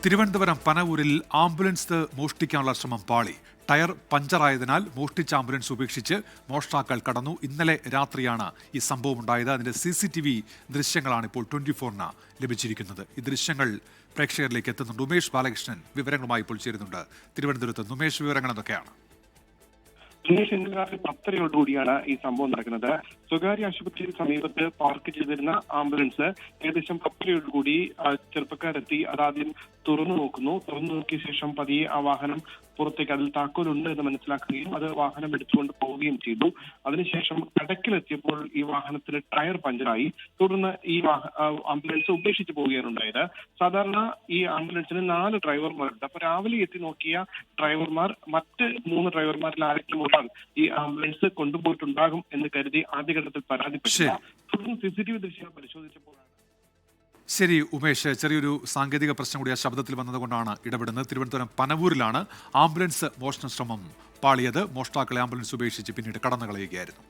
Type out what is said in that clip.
Thiruvananthapuram പനവൂരിൽ ambulance മോഷ്ടിക്കാനുള്ള ശ്രമം പാളി. Tyre പഞ്ചറായതിനാൽ മോഷ്ടിച്ച ആംബുലൻസ് ഉപേക്ഷിച്ച് മോഷ്ടാക്കൾ കടന്നു. ഇന്നലെ രാത്രിയാണ് ഈ സംഭവം ഉണ്ടായത്. അതിന്റെ CCTV ദൃശ്യങ്ങളാണ് ഇപ്പോൾ 24-ന് ലഭിച്ചിരിക്കുന്നത്. ഈ ദൃശ്യങ്ങൾ പ്രേക്ഷകരിലേക്ക് എത്തുന്നുണ്ട്. ഉമേഷ് ബാലകൃഷ്ണൻ വിവരങ്ങളുമായി ഇപ്പോൾ ചേരുന്നുണ്ട് തിരുവനന്തപുരത്ത്. ഉമേഷ്, വിവരങ്ങൾ എന്തൊക്കെയാണ്? ഇന്നലെ രാത്രി 10:30 ഈ സംഭവം നടക്കുന്നത്. സ്വകാര്യ ആശുപത്രിയിൽ സമീപത്ത് പാർക്ക് ചെയ്തിരുന്ന ആംബുലൻസ് ഏകദേശം 10:30 ചെറുപ്പക്കാരെത്തി അതാദ്യം തുറന്നു നോക്കിയ ശേഷം പതിയെ ആ വാഹനം പുറത്തേക്ക്, അതിൽ താക്കോലുണ്ട് എന്ന് മനസ്സിലാക്കുകയും അത് വാഹനം എടുത്തുകൊണ്ട് പോവുകയും ചെയ്തു. അതിനുശേഷം കടക്കിലെത്തിയപ്പോൾ ഈ വാഹനത്തിന് ടയർ പഞ്ചറായി. തുടർന്ന് ഈ ആംബുലൻസ് ഉപേക്ഷിച്ച് പോവുകയാണ് ഉണ്ടായത്. സാധാരണ ഈ ആംബുലൻസിന് 4 ഡ്രൈവർമാരുണ്ട്. അപ്പൊ രാവിലെ എത്തി നോക്കിയ ഡ്രൈവർമാർ മറ്റ് 3 ഡ്രൈവർമാരിൽ ആരെങ്കിലും ഒരാൾ ഈ ആംബുലൻസ് കൊണ്ടുപോയിട്ടുണ്ടാകും എന്ന് കരുതി ആദ്യഘട്ടത്തിൽ പരാതിപ്പെട്ടു. തുടർന്ന് CCTV ദൃശ്യങ്ങൾ പരിശോധിച്ചപ്പോഴാണ്. ശരി ഉമേഷ്, ചെറിയൊരു സാങ്കേതിക പ്രശ്നം കൂടി ആ ശബ്ദത്തിൽ വന്നതുകൊണ്ടാണ് ഇടപെടുന്നത്. തിരുവനന്തപുരം പനവൂരിലാണ് ആംബുലൻസ് മോഷണ ശ്രമം പാളിയത്. മോഷ്ടാക്കളെ ആംബുലൻസ് ഉപേക്ഷിച്ച് പിന്നീട് കടന്നു കളയുകയായിരുന്നു.